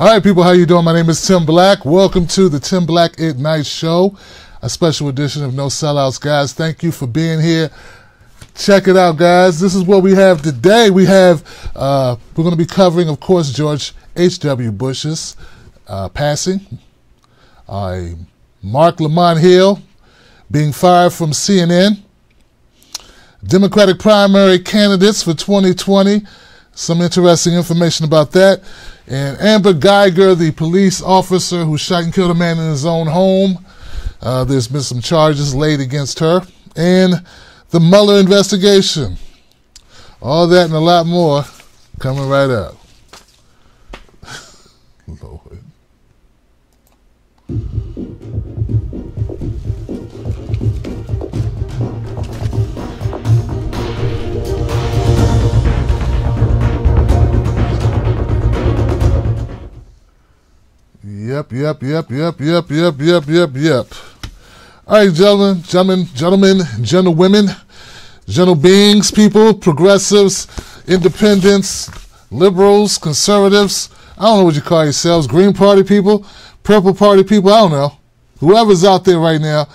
All right, people, how you doing? My name is Tim Black. Welcome to the Tim Black at Night Show, a special edition of No Sellouts, guys. Thank you for being here. Check it out, guys. This is what we have today. We're going to be covering, of course, George H.W. Bush's passing. Marc Lamont Hill being fired from CNN. Democratic primary candidates for 2020. Some interesting information about that. And Amber Geiger, the police officer who shot and killed a man in his own home. There's been some charges laid against her. And the Mueller investigation. All that and a lot more coming right up. Lord. Yep. All right, gentlemen, gentlewomen, gentle beings, people, progressives, independents, liberals, conservatives. I don't know what you call yourselves. Green Party people, Purple Party people. I don't know. Whoever's out there right now,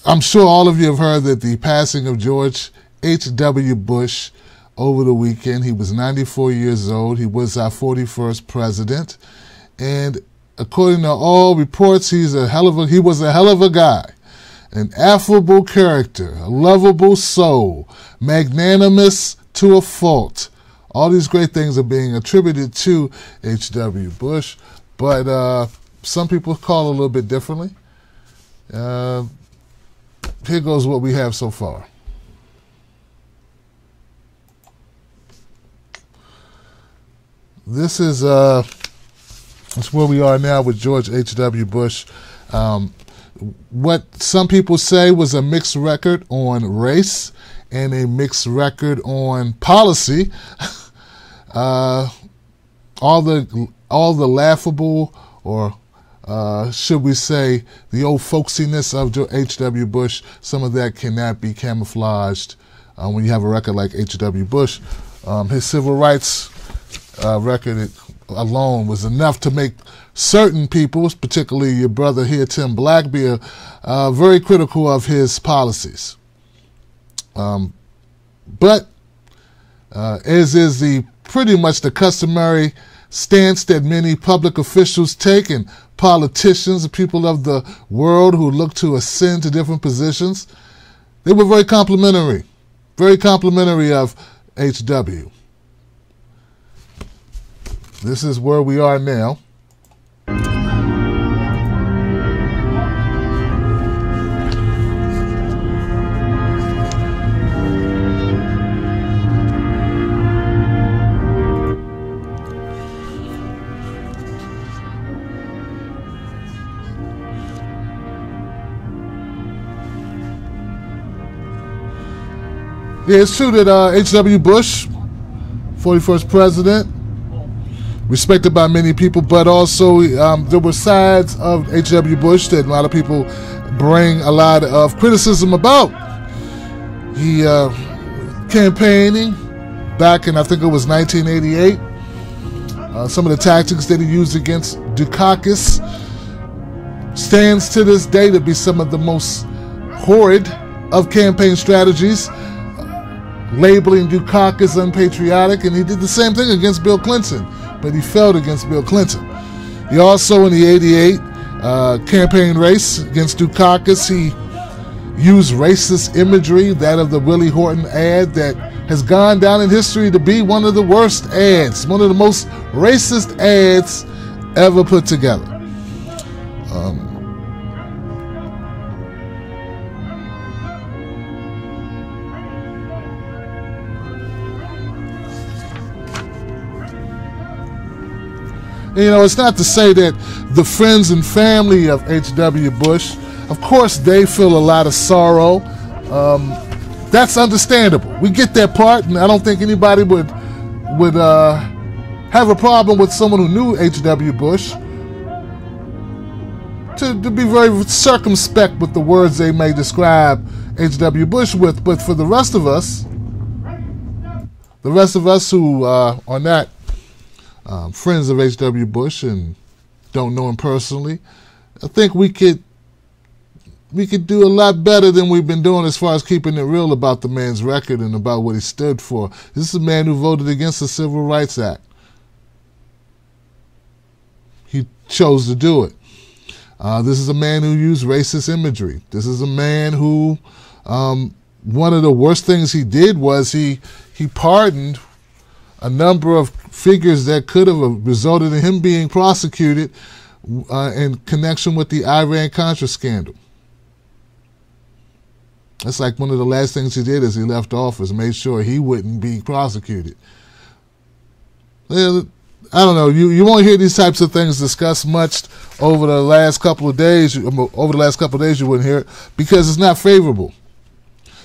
I'm sure all of you have heard that the passing of George H.W. Bush over the weekend. He was 94 years old. He was our 41st president. And according to all reports, he was a hell of a guy, an affable character, a lovable soul, magnanimous to a fault. All these great things are being attributed to H.W. Bush, but some people call it a little bit differently. Here goes what we have so far. This is that's where we are now with George H.W. Bush. What some people say was a mixed record on race and a mixed record on policy. All the laughable, or should we say the old folksiness of H.W. Bush, some of that cannot be camouflaged when you have a record like H.W. Bush. His civil rights record alone was enough to make certain people, particularly your brother here, Tim Black, be very critical of his policies. But as is pretty much the customary stance that many public officials take, and politicians and people of the world who look to ascend to different positions, they were very complimentary of H.W. This is where we are now. Yeah, it's true that H.W. Bush, 41st president, respected by many people, but also there were sides of H.W. Bush that a lot of people bring a lot of criticism about. He campaigning back in, I think it was 1988. Some of the tactics that he used against Dukakis stands to this day to be some of the most horrid of campaign strategies, labeling Dukakis unpatriotic, and he did the same thing against Bill Clinton. But he failed against Bill Clinton. He also, in the 88 campaign race against Dukakis, he used racist imagery, that of the Willie Horton ad that has gone down in history to be one of the worst ads, one of the most racist ads ever put together. You know, it's not to say that the friends and family of H.W. Bush, of course, they feel a lot of sorrow. That's understandable. We get that part, and I don't think anybody would have a problem with someone who knew H.W. Bush to be very circumspect with the words they may describe H.W. Bush with. But for the rest of us who are not friends of H.W. Bush and don't know him personally, I think we could do a lot better than we've been doing as far as keeping it real about the man's record and about what he stood for. This is a man who voted against the Civil Rights Act. He chose to do it. This is a man who used racist imagery. This is a man who, one of the worst things he did was he pardoned a number of figures that could have resulted in him being prosecuted in connection with the Iran-Contra scandal. That's like one of the last things he did as he left office, made sure he wouldn't be prosecuted. I don't know. You won't hear these types of things discussed much over the last couple of days. Over the last couple of days, you wouldn't hear it because it's not favorable.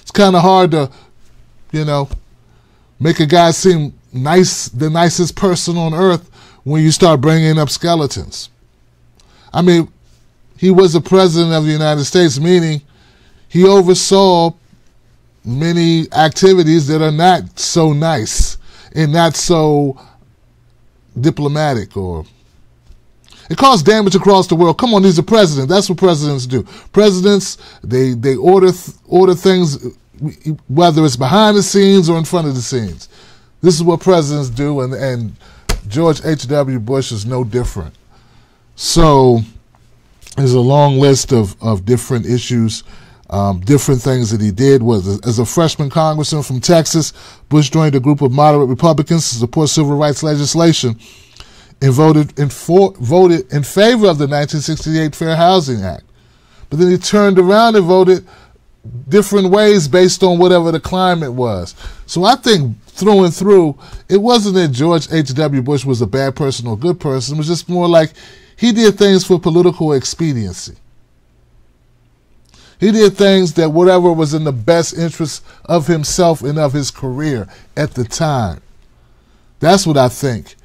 It's kind of hard to, make a guy seem nice, the nicest person on earth, when you start bringing up skeletons. I mean, he was the president of the United States, meaning he oversaw many activities that are not so nice and not so diplomatic, or it caused damage across the world. Come on, he's a president. That's what presidents do. Presidents, they order things, whether it's behind the scenes or in front of the scenes. This is what presidents do, and George H.W. Bush is no different. So there's a long list of different issues. Different things that he did was, as a freshman congressman from Texas, Bush joined a group of moderate Republicans to support civil rights legislation and voted in favor of the 1968 Fair Housing Act. But then he turned around and voted different ways based on whatever the climate was. So I think through and through, it wasn't that George H.W. Bush was a bad person or a good person. It was just more like he did things for political expediency. He did things that whatever was in the best interest of himself and of his career at the time. That's what I think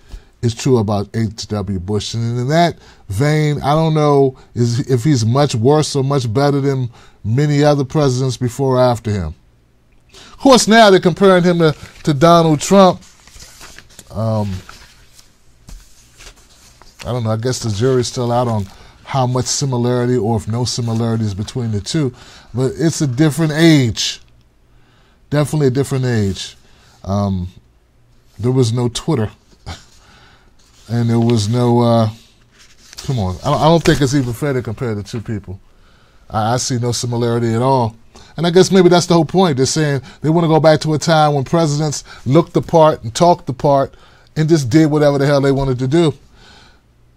is true about H.W. Bush. And in that vein, I don't know if he's much worse or much better than many other presidents before or after him. Of course, now they're comparing him to Donald Trump. I don't know. I guess the jury's still out on how much similarity or if no similarities between the two. But it's a different age. Definitely a different age. There was no Twitter. And there was no, come on. I don't think it's even fair to compare the two people. I see no similarity at all. And I guess maybe that's the whole point. They're saying they want to go back to a time when presidents looked the part and talked the part and just did whatever the hell they wanted to do.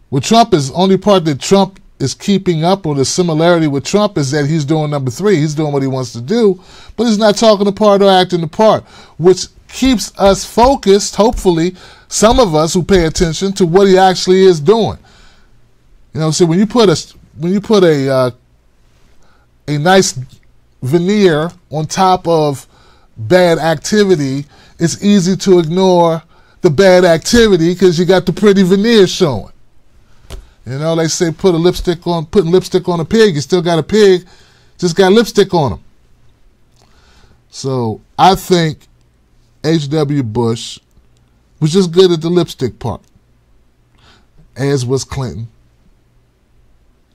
With Trump, is the only part that Trump is keeping up, or the similarity with Trump, is that he's doing number three. He's doing what he wants to do, but he's not talking the part or acting the part, which keeps us focused, hopefully, some of us who pay attention to what he actually is doing. So when you put a nice veneer on top of bad activity, it's easy to ignore the bad activity because you got the pretty veneer showing. They say putting lipstick on a pig, you still got a pig, just got lipstick on him. So I think H.W. Bush was just good at the lipstick part, as was Clinton,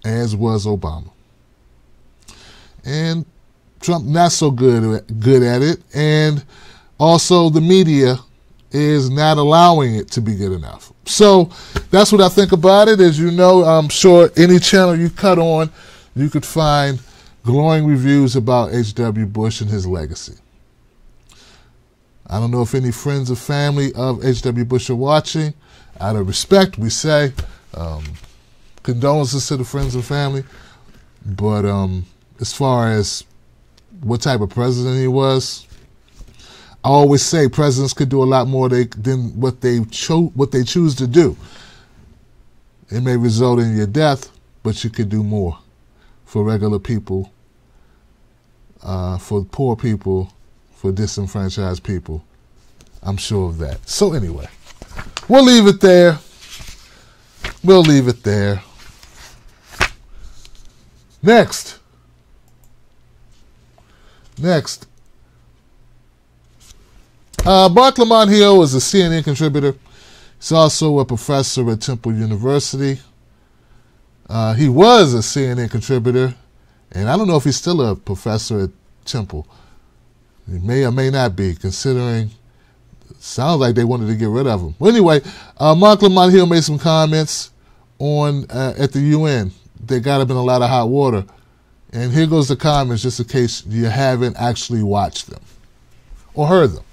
as was Obama. And Trump not so good at it, and also the media is not allowing it to be good enough. So that's what I think about it. As you know, I'm sure any channel you cut on, you could find glowing reviews about H.W. Bush and his legacy. I don't know if any friends or family of H.W. Bush are watching. Out of respect, we say condolences to the friends and family. But as far as what type of president he was, I always say presidents could do a lot more than what they choose to do. It may result in your death, but you could do more for regular people, for poor people, for disenfranchised people. I'm sure of that. So anyway, we'll leave it there. Next. Marc Lamont is a CNN contributor. He's also a professor at Temple University. He was a CNN contributor, and I don't know if he's still a professor at Temple. He may or may not be, considering it sounds like they wanted to get rid of him. Well, anyway, Marc Lamont Hill made some comments on at the UN. They got him in a lot of hot water. And here goes the comments, just in case you haven't actually watched them or heard them.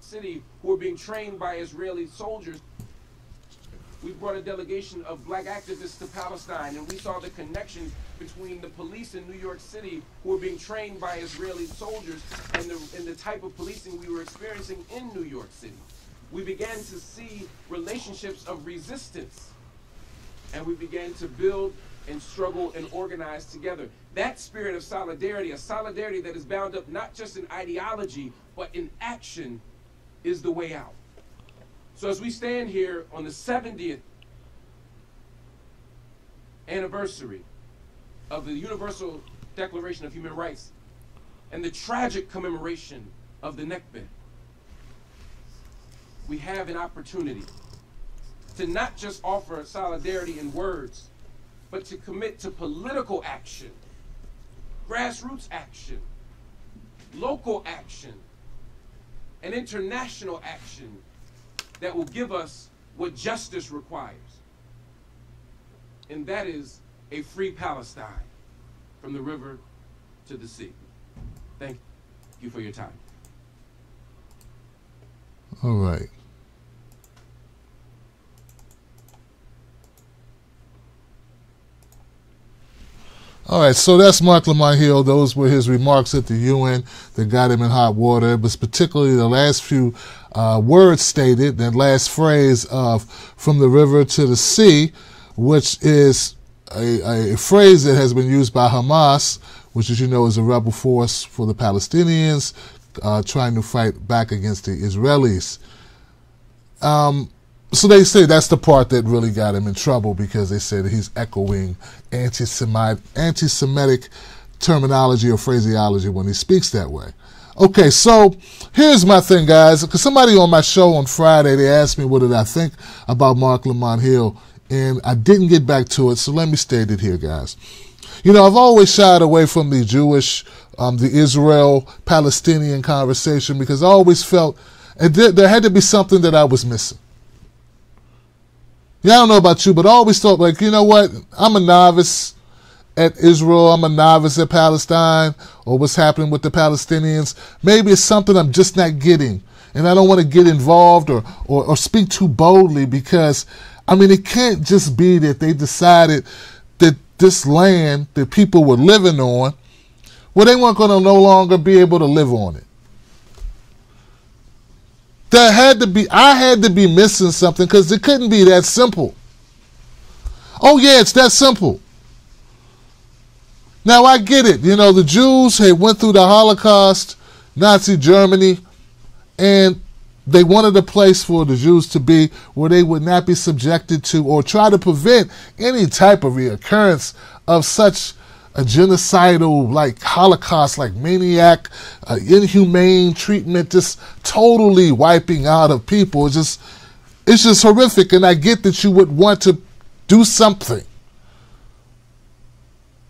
City who are being trained by Israeli soldiers. We brought a delegation of black activists to Palestine, and we saw the connection between the police in New York City who were being trained by Israeli soldiers and the type of policing we were experiencing in New York City. We began to see relationships of resistance, and we began to build and struggle and organize together. That spirit of solidarity, a solidarity that is bound up not just in ideology, but in action, is the way out. So as we stand here on the 70th anniversary of the Universal Declaration of Human Rights and the tragic commemoration of the Nakba, we have an opportunity to not just offer solidarity in words, but to commit to political action, grassroots action, local action, and international action that will give us what justice requires. And that is a free Palestine from the river to the sea. Thank you for your time. All right. All right, so that's Marc Lamont Hill. Those were his remarks at the UN that got him in hot water. It was particularly the last few words stated, that last phrase of from the river to the sea, which is a phrase that has been used by Hamas, which, as you know, is a rebel force for the Palestinians trying to fight back against the Israelis. So they say that's the part that really got him in trouble, because they said he's echoing anti-Semitic terminology or phraseology when he speaks that way. Okay, so here's my thing, guys. Because somebody on my show on Friday, they asked me what did I think about Marc Lamont Hill, and I didn't get back to it, so let me state it here, guys. You know, I've always shied away from the Jewish, the Israel-Palestinian conversation, because I always felt there had to be something that I was missing. Yeah, I don't know about you, but I always thought, like, you know what? I'm a novice at Israel. I'm a novice at Palestine, or what's happening with the Palestinians. Maybe it's something I'm just not getting, and I don't want to get involved or speak too boldly, because, I mean, it can't just be that they decided that this land that people were living on, well, they weren't going to no longer be able to live on it. I had to be missing something, because it couldn't be that simple. Oh yeah, it's that simple. Now I get it. You know, the Jews had went through the Holocaust, Nazi Germany, and they wanted a place for the Jews to be where they would not be subjected to, or try to prevent any type of reoccurrence of such a genocidal, like Holocaust, like maniac, inhumane treatment, just totally wiping out of people. It's just horrific, and I get that you would want to do something.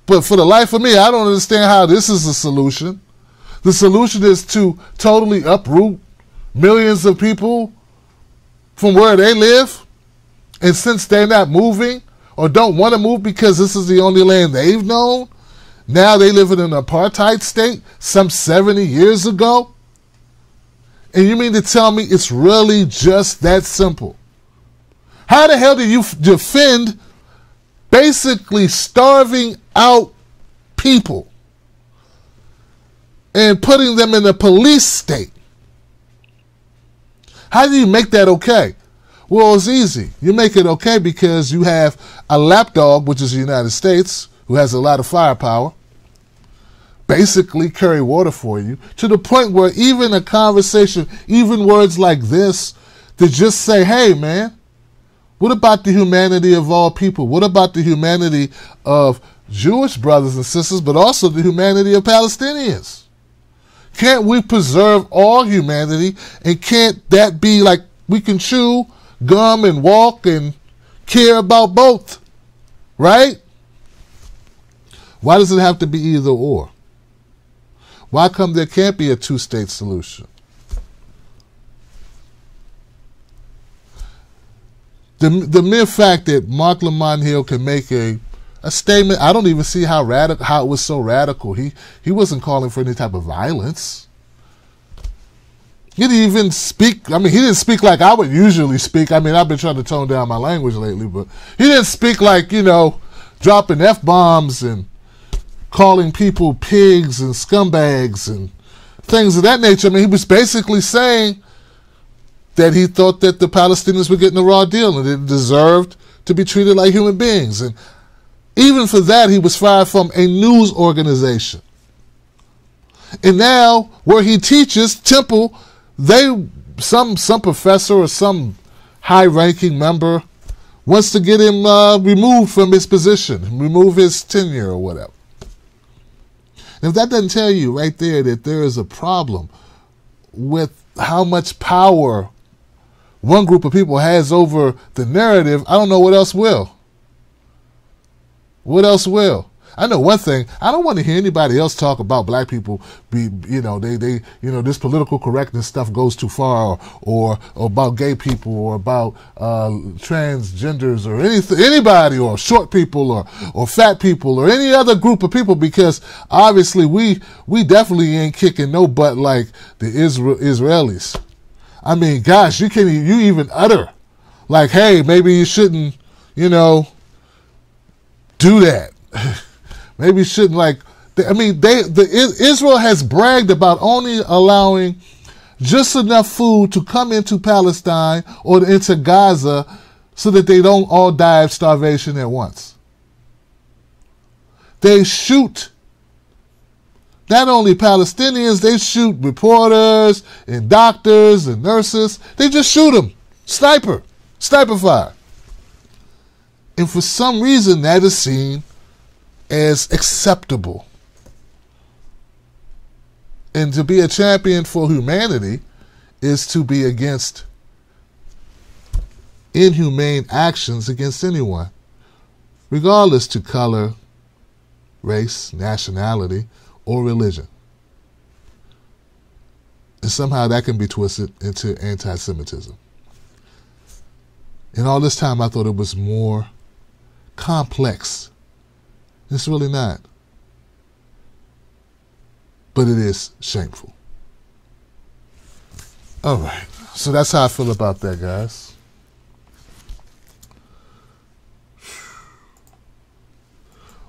But for the life of me, I don't understand how this is a solution. The solution is to totally uproot millions of people from where they live, and since they're not moving, or don't want to move because this is the only land they've known, now they live in an apartheid state some 70 years ago? And you mean to tell me it's really just that simple? How the hell do you defend basically starving out people and putting them in a police state? How do you make that okay? Well, it's easy. You make it okay because you have a lapdog, which is the United States, who has a lot of firepower, basically carry water for you, to the point where even a conversation, even words like this, to just say, hey, man, what about the humanity of all people? What about the humanity of Jewish brothers and sisters, but also the humanity of Palestinians? Can't we preserve all humanity, and can't that be like, We can chew gum and walk and care about both, right? Why does it have to be either or? Why come there can't be a two-state solution? The mere fact that Marc Lamont Hill can make a statement, I don't even see how it was so radical. He wasn't calling for any type of violence. He didn't even speak. I mean, he didn't speak like I would usually speak. I mean, I've been trying to tone down my language lately, but he didn't speak like, dropping F-bombs and calling people pigs and scumbags and things of that nature. I mean, he was basically saying that he thought that the Palestinians were getting a raw deal and it deserved to be treated like human beings. And even for that, he was fired from a news organization. And now, where he teaches, Temple, some professor or some high-ranking member wants to get him removed from his position, remove his tenure or whatever. And if that doesn't tell you right there that there is a problem with how much power one group of people has over the narrative, I don't know what else will. What else will? I know one thing. I don't want to hear anybody else talk about black people this political correctness stuff goes too far, or about gay people, or about transgenders, or anybody, or short people, or fat people, or any other group of people, because obviously we definitely ain't kicking no butt like the Israelis. I mean, gosh, you even utter like, hey, maybe you shouldn't, do that. Maybe you shouldn't, Israel has bragged about only allowing just enough food to come into Palestine or into Gaza so that they don't all die of starvation at once. They shoot not only Palestinians, they shoot reporters and doctors and nurses. They just shoot them. Sniper fire. And for some reason, that is seen as acceptable. And to be a champion for humanity is to be against inhumane actions against anyone, regardless to color, race, nationality, or religion. And somehow that can be twisted into anti-Semitism. And all this time I thought it was more complex. It's really not. But it is shameful. All right. So that's how I feel about that, guys.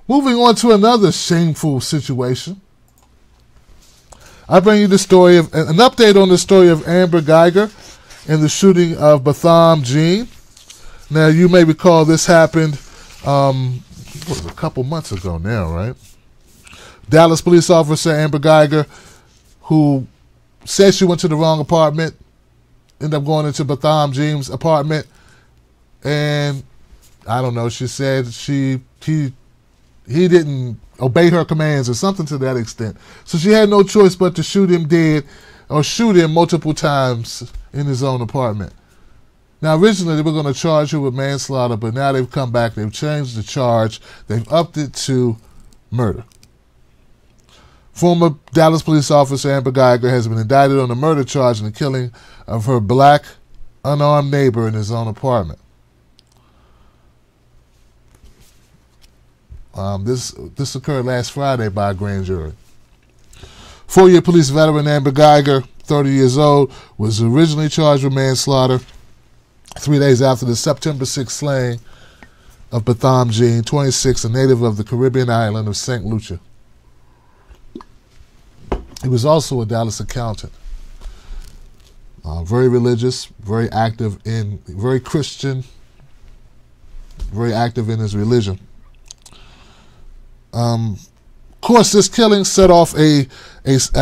Moving on to another shameful situation. I bring you an update on the story of Amber Geiger and the shooting of Botham Jean. Now, you may recall this happened a couple months ago now, right? Dallas police officer Amber Geiger, who said she went to the wrong apartment, ended up going into Botham Jean's apartment, and I don't know, she said he didn't obey her commands or something to that extent. So she had no choice but to shoot him dead, or shoot him multiple times in his own apartment. Now, originally, they were going to charge her with manslaughter, but now they've come back. They've changed the charge. They've upped it to murder. Former Dallas police officer Amber Geiger has been indicted on a murder charge in the killing of her black unarmed neighbor in his own apartment. This occurred last Friday by a grand jury. 4-year police veteran Amber Geiger, 30 years old, was originally charged with manslaughter 3 days after the September 6th slaying of Botham Jean, 26, a native of the Caribbean island of St. Lucia. He was also a Dallas accountant. Very religious, very Christian, very active in his religion. Of course, this killing set off a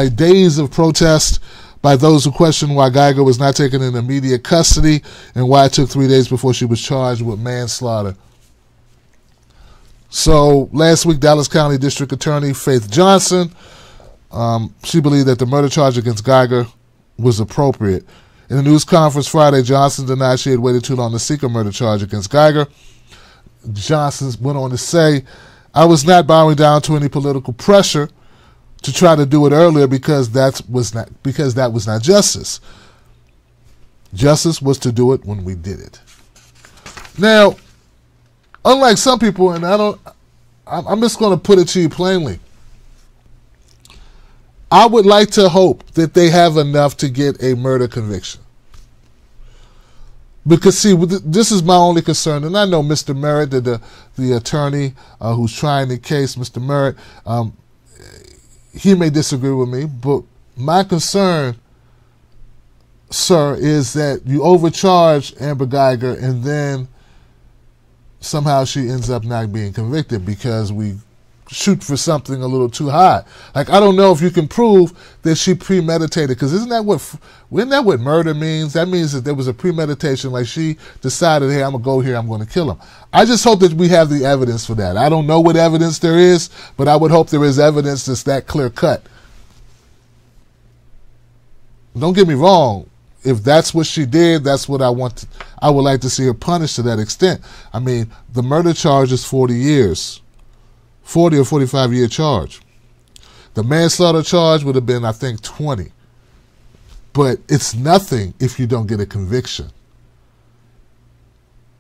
days of protest by those who questioned why Geiger was not taken in immediate custody and why it took 3 days before she was charged with manslaughter. So last week, Dallas County District Attorney Faith Johnson, she believed that the murder charge against Geiger was appropriate. In a news conference Friday, Johnson denied she had waited too long to seek a murder charge against Geiger. Johnson went on to say, I was not bowing down to any political pressure to try to do it earlier because that was not justice. Justice was to do it when we did it. Now, unlike some people, and I'm just going to put it to you plainly, I would like to hope that they have enough to get a murder conviction. Because, see, this is my only concern, and I know Mr. Merritt, the attorney who's trying the case, Mr. Merritt, he may disagree with me, but my concern, sir, is that you overcharge Amber Geiger and then somehow she ends up not being convicted because we shoot for something a little too high. Like, I don't know if you can prove that she premeditated, because isn't that what murder means? That means that there was a premeditation, like she decided, hey, I'm going to go here, I'm going to kill him. I just hope that we have the evidence for that. I don't know what evidence there is, but I would hope there is evidence that's that clear cut. Don't get me wrong. If that's what she did, that's what I want. I would like to see her punished to that extent. I mean, the murder charge is 40 years. 40 or 45-year charge. The manslaughter charge would have been, I think, 20. But it's nothing if you don't get a conviction.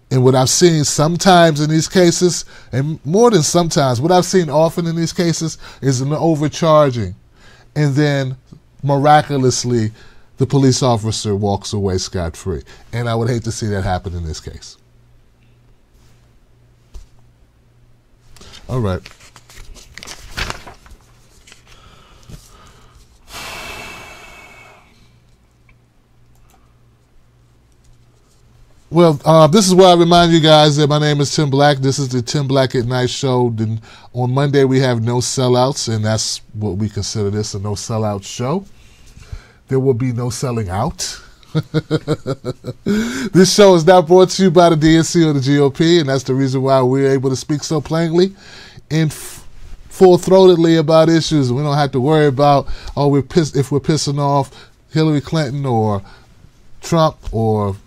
And what I've seen sometimes in these cases, and more than sometimes, what I've seen often in these cases is an overcharging. And then, miraculously, the police officer walks away scot-free. And I would hate to see that happen in this case. All right. Well, this is where I remind you guys that my name is Tim Black. This is the Tim Black at Night show. Then on Monday we have no sellouts, and that's what we consider this, a no sellout show. There will be no selling out. This show is not brought to you by the DNC or the GOP, and that's the reason why we're able to speak so plainly and full-throatedly about issues. We don't have to worry about, if we're pissing off Hillary Clinton or Trump or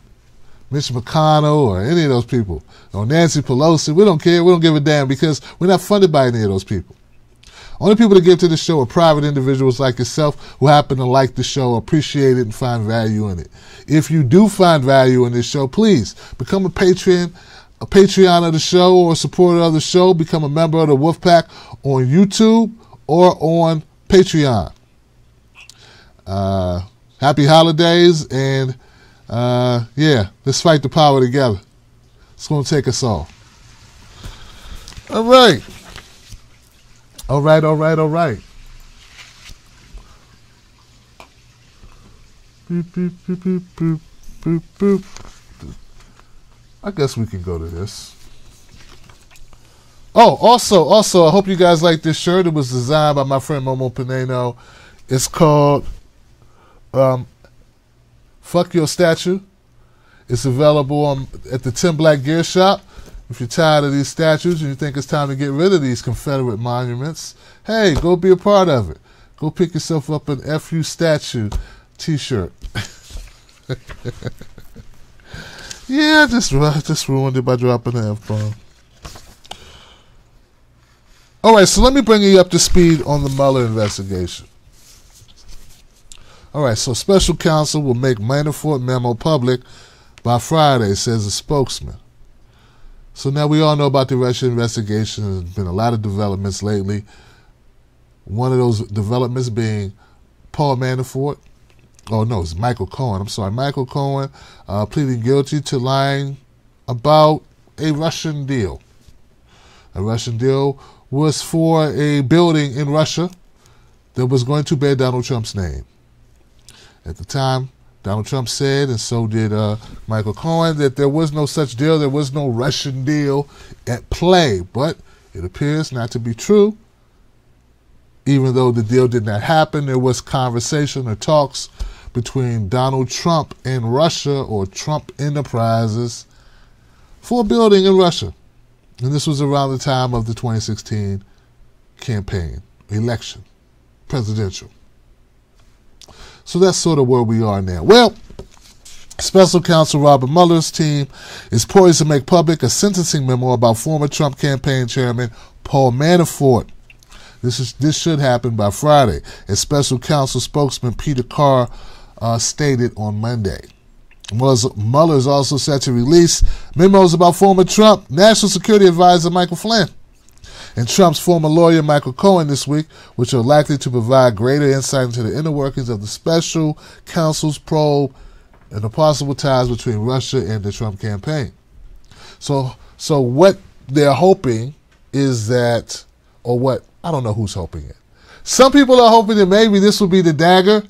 Mitch McConnell or any of those people, or Nancy Pelosi. We don't care. We don't give a damn because we're not funded by any of those people. Only people that give to the show are private individuals like yourself who happen to like the show, appreciate it, and find value in it. If you do find value in this show, please become a Patreon of the show or a supporter of the show. Become a member of the Wolfpack on YouTube or on Patreon. Happy holidays, and yeah, let's fight the power together. It's going to take us all. All right. All right. Boop, boop, boop, boop, boop, boop, boop. I guess we can go to this. Oh, also, I hope you guys like this shirt. It was designed by my friend Momo Pineno. It's called Fuck Your Statue. It's available at the Tim Black Gear Shop. If you're tired of these statues and you think it's time to get rid of these Confederate monuments, hey, go be a part of it. Go pick yourself up an FU statue t-shirt. Yeah, just ruined it by dropping an F-bomb. All right, so let me bring you up to speed on the Mueller investigation. All right, so special counsel will make Manafort memo public by Friday, says a spokesman. So now we all know about the Russia investigation. There's been a lot of developments lately. One of those developments being Paul Manafort. Oh, no, it's Michael Cohen. I'm sorry. Michael Cohen pleading guilty to lying about a Russian deal. A Russian deal was for a building in Russia that was going to bear Donald Trump's name. At the time, Donald Trump said, and so did Michael Cohen, that there was no such deal. There was no Russian deal at play. But it appears not to be true. Even though the deal did not happen, there was conversation or talks between Donald Trump and Russia, or Trump Enterprises, for a building in Russia. And this was around the time of the 2016 campaign, election, presidential. So that's sort of where we are now. Well, Special counsel Robert Mueller's team is poised to make public a sentencing memo about former Trump campaign chairman Paul Manafort. This should happen by Friday, as special counsel spokesman Peter Carr stated on Monday. Mueller is also set to release memos about former Trump National Security Advisor Michael Flynn and Trump's former lawyer Michael Cohen this week, which are likely to provide greater insight into the inner workings of the special counsel's probe and the possible ties between Russia and the Trump campaign. So what they're hoping is that, or what, I don't know who's hoping it. Some people are hoping that maybe this will be the dagger.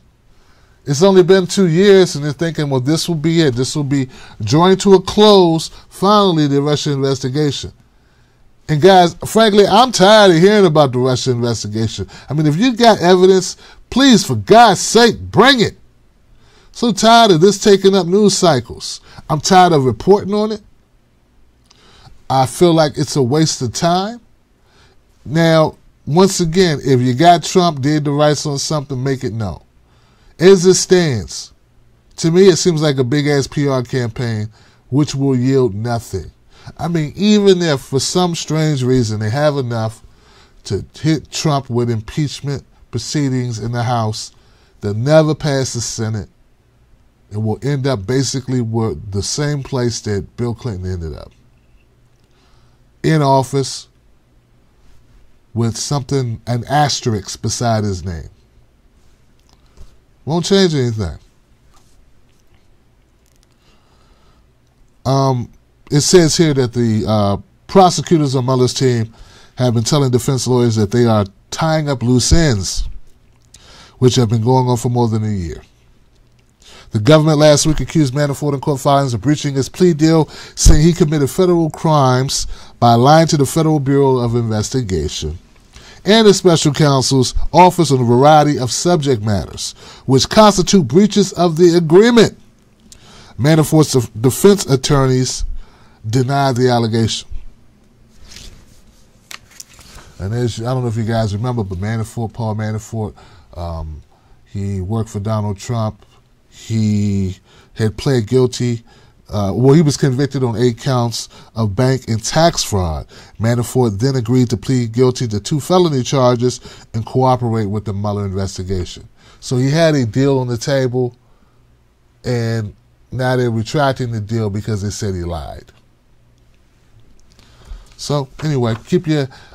It's only been 2 years, and they're thinking, well, this will be it. This will be drawing to a close, finally, the Russia investigation. And guys, frankly, I'm tired of hearing about the Russia investigation. I mean, if you got evidence, please, for God's sake, bring it. So tired of this taking up news cycles. I'm tired of reporting on it. I feel like it's a waste of time. Now, once again, if you got Trump did the rights on something, make it known. As it stands, to me, it seems like a big-ass PR campaign which will yield nothing. I mean, even if for some strange reason they have enough to hit Trump with impeachment proceedings in the House, they'll never pass the Senate. It will end up basically with the same place that Bill Clinton ended up. In office with something, an asterisk beside his name. Won't change anything. It says here that the prosecutors on Mueller's team have been telling defense lawyers that they are tying up loose ends, which have been going on for more than a year. The government last week accused Manafort in court filings of breaching his plea deal, saying he committed federal crimes by lying to the Federal Bureau of Investigation and the special counsel's office on a variety of subject matters, which constitute breaches of the agreement. Manafort's defense attorneys denied the allegation. And I don't know if you guys remember, but Paul Manafort, he worked for Donald Trump. He had pled guilty. He was convicted on 8 counts of bank and tax fraud. Manafort then agreed to plead guilty to 2 felony charges and cooperate with the Mueller investigation. So he had a deal on the table, and now they're retracting the deal because they said he lied. So anyway,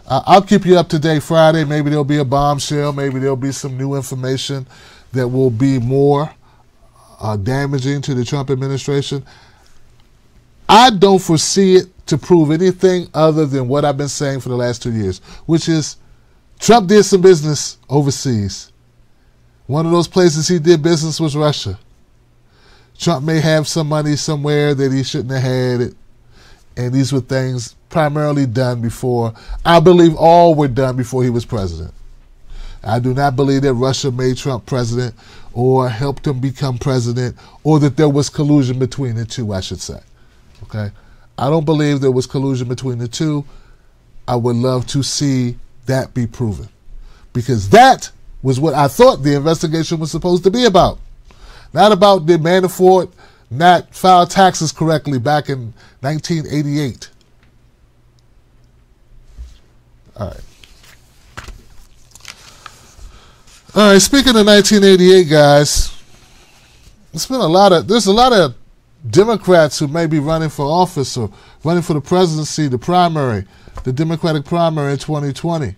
I'll keep you up to date Friday. Maybe there'll be a bombshell. Maybe there'll be some new information that will be more damaging to the Trump administration. I don't foresee it to prove anything other than what I've been saying for the last 2 years, which is Trump did some business overseas. One of those places he did business was Russia. Trump may have some money somewhere that he shouldn't have had it. And these were things primarily done before. I believe all were done before he was president. I do not believe that Russia made Trump president or helped him become president, or that there was collusion between the two, I should say. Okay? I don't believe there was collusion between the two. I would love to see that be proven, because that was what I thought the investigation was supposed to be about. Not about did Manafort not file taxes correctly back in 1988. All right, speaking of 1988, guys, there's a lot of Democrats who may be running for office or running for the presidency, the Democratic primary in 2020. I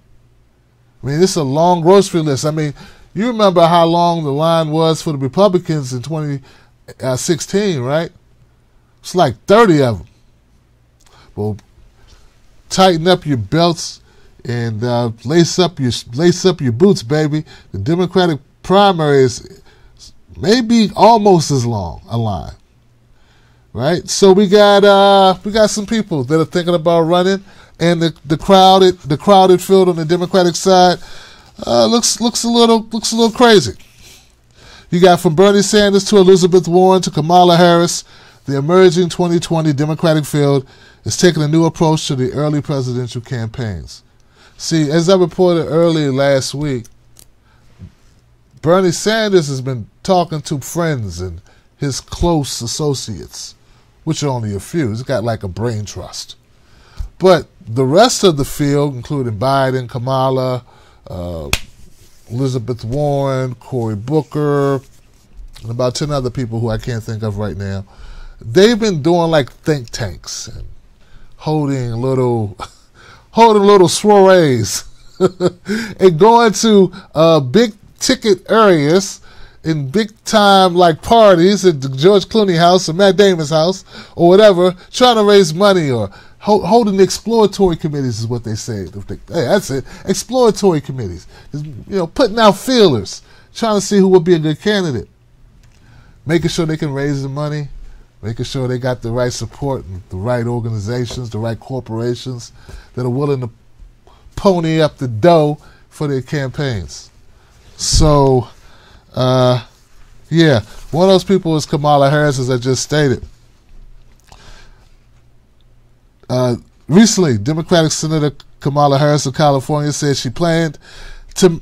mean, this is a long grocery list. I mean, you remember how long the line was for the Republicans in 2016, right? It's like 30 of them. Well, tighten up your belts and lace up your boots, baby. The Democratic primary is maybe almost as long a line, right? So we got some people that are thinking about running, and the crowded field on the Democratic side looks a little crazy. You got from Bernie Sanders to Elizabeth Warren to Kamala Harris. The emerging 2020 Democratic field is taking a new approach to the early presidential campaigns. See, as I reported earlier last week, Bernie Sanders has been talking to friends and his close associates, which are only a few. He's got like a brain trust. But the rest of the field, including Biden, Kamala, Elizabeth Warren, Cory Booker, and about 10 other people who I can't think of right now, they've been doing like think tanks and holding little soirees and going to big ticket areas in big time like parties at the George Clooney house or Matt Damon's house or whatever, trying to raise money, or holding exploratory committees is what they say. Hey, that's it, exploratory committees. Putting out feelers, trying to see who would be a good candidate, making sure they can raise the money, making sure they got the right support and the right organizations, the right corporations that are willing to pony up the dough for their campaigns. So, yeah, one of those people is Kamala Harris, as I just stated. Recently, Democratic Senator Kamala Harris of California said she planned to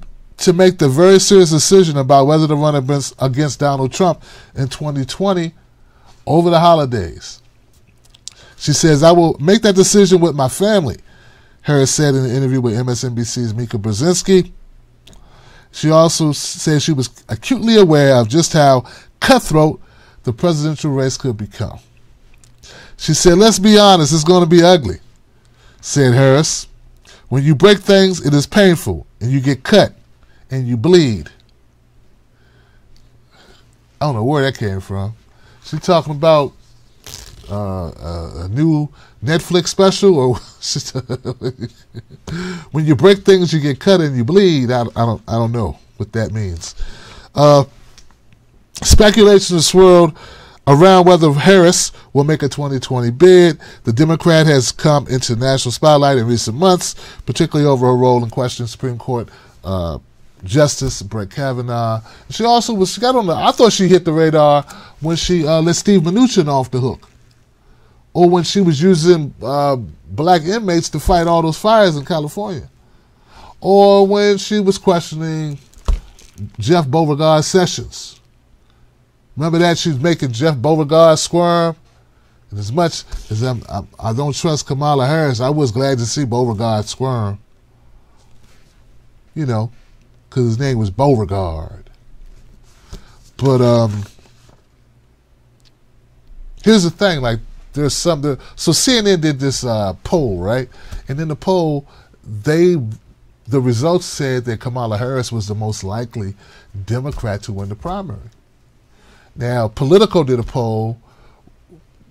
make the very serious decision about whether to run against Donald Trump in 2020 over the holidays. She says, "I will make that decision with my family," Harris said in an interview with MSNBC's Mika Brzezinski. She also said she was acutely aware of just how cutthroat the presidential race could become. She said, "Let's be honest, it's going to be ugly," said Harris. "When you break things, it is painful, and you get cut, and you bleed." I don't know where that came from. She's talking about a new Netflix special, or when you break things, you get cut and you bleed. I don't know what that means. Speculation has swirled around whether Harris will make a 2020 bid. The Democrat has come into national spotlight in recent months, particularly over her role in questioning Supreme Court Justice Brett Kavanaugh. She got on I thought she hit the radar when she let Steve Mnuchin off the hook, or when she was using black inmates to fight all those fires in California, or when she was questioning Jeff Beauregard Sessions. Remember that? She was making Jeff Beauregard squirm. And as much as I don't trust Kamala Harris, I was glad to see Beauregard squirm. Because his name was Beauregard. But here's the thing, like, there's something. So CNN did this poll, right? And in the poll, the results said that Kamala Harris was the most likely Democrat to win the primary. Now, Politico did a poll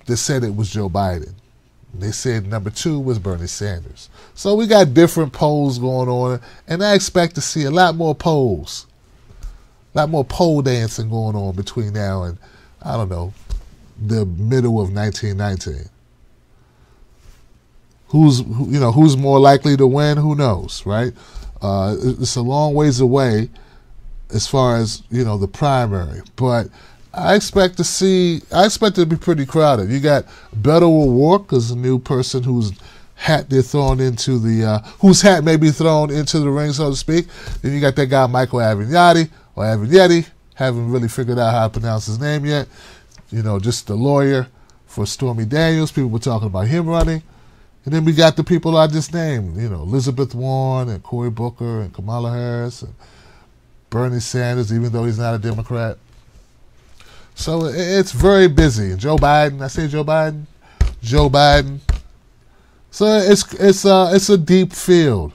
that said it was Joe Biden. They said number 2 was Bernie Sanders. So we got different polls going on, and I expect to see a lot more polls, a lot more poll dancing going on between now and, I don't know, the middle of 1919. Who's more likely to win? Who knows, right? It's a long ways away as far as, the primary. But I expect it to be pretty crowded. You got Beto O'Rourke as a new person whose hat may be thrown into the ring, so to speak. Then you got that guy Michael Avenatti, haven't really figured out how to pronounce his name yet. Just the lawyer for Stormy Daniels. People were talking about him running. And then we got the people I just named, Elizabeth Warren and Cory Booker and Kamala Harris and Bernie Sanders, even though he's not a Democrat. So it's very busy. And Joe Biden. Joe Biden. So it's a deep field.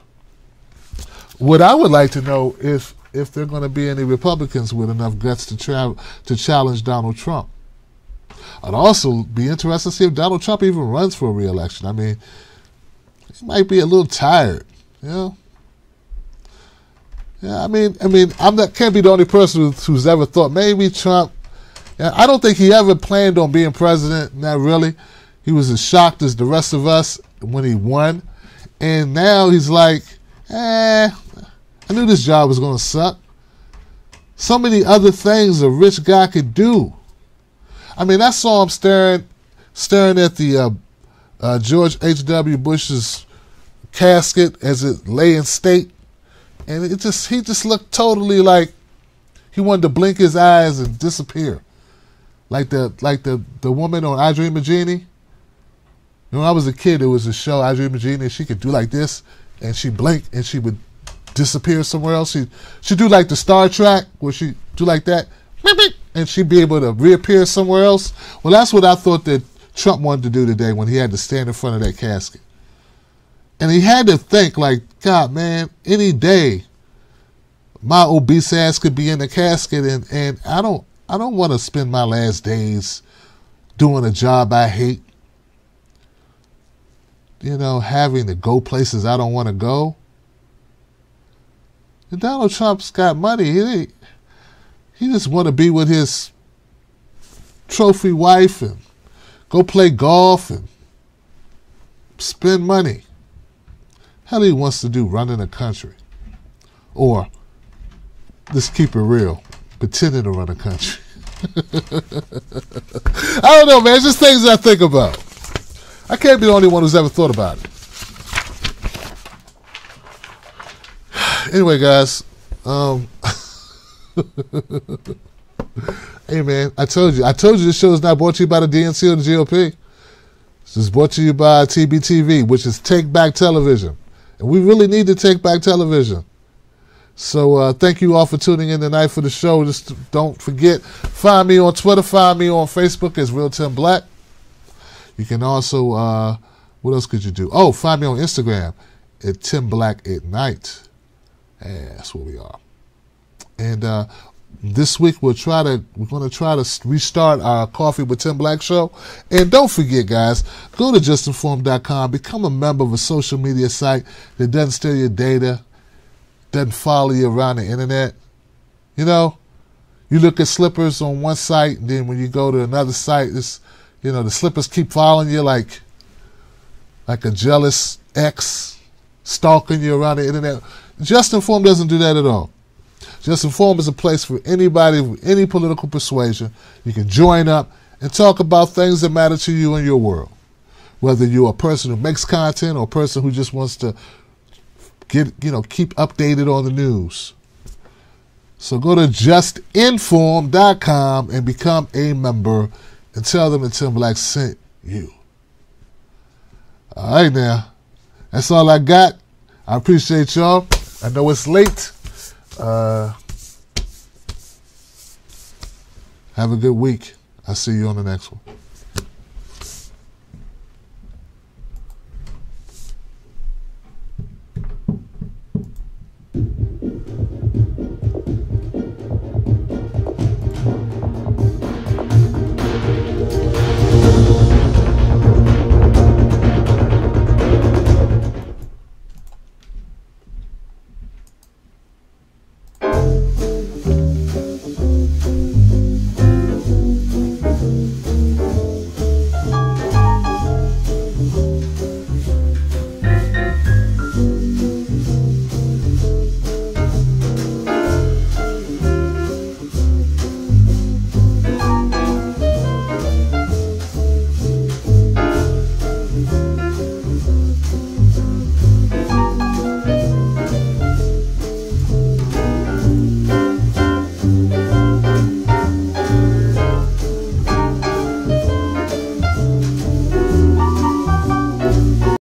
What I would like to know if there are going to be any Republicans with enough guts to challenge Donald Trump. I'd also be interested to see if Donald Trump even runs for a re-election. I mean, he might be a little tired, Yeah, I mean, can't be the only person who's ever thought maybe Trump. I don't think he ever planned on being president. Not really. He was as shocked as the rest of us when he won, and now he's like, I knew this job was going to suck. So many other things a rich guy could do. I mean, I saw him staring at the George H.W. Bush's casket as it lay in state, and he just looked totally like he wanted to blink his eyes and disappear. like the woman on I Dream of Jeannie. You know, when I was a kid, there was a show, I Dream of Jeannie, and she could do like this, and she'd blink, and she would disappear somewhere else. She'd do like the Star Trek, where she'd do like that, and she'd be able to reappear somewhere else. Well, that's what I thought that Trump wanted to do today when he had to stand in front of that casket. And he had to think like, God, man, any day my obese ass could be in the casket, and I don't want to spend my last days doing a job I hate. You know, having to go places I don't want to go. And Donald Trump's got money. He just want to be with his trophy wife and go play golf and spend money. Hell, he wants to do running a country. Or, let's keep it real, pretending to run a country. I don't know, man. It's just things I think about. I can't be the only one who's ever thought about it. Anyway, guys. Hey, man, I told you this show is not brought to you by the DNC or the GOP. This is brought to you by TBTV, which is Take Back Television. And we really need to take back television. So thank you all for tuning in tonight for the show. Just don't forget, find me on Twitter, find me on Facebook as Real Tim Black. You can also, what else could you do? Oh, find me on Instagram at Tim Black at Night. Yeah, that's where we are. And this week we're going to try to restart our Coffee with Tim Black show. And don't forget, guys, go to justinformed.com, become a member of a social media site that doesn't steal your data, doesn't follow you around the internet. You know, you look at slippers on one site, and then when you go to another site, it's, you know, the slippers keep following you like a jealous ex stalking you around the internet. Just Informed doesn't do that at all. Just Informed is a place for anybody with any political persuasion. You can join up and talk about things that matter to you in your world. Whether you're a person who makes content or a person who just wants to keep updated on the news. So go to justinformed.com and become a member and tell them that Tim Black sent you. All right, now. That's all I got. I appreciate y'all. I know it's late. Have a good week. I'll see you on the next one.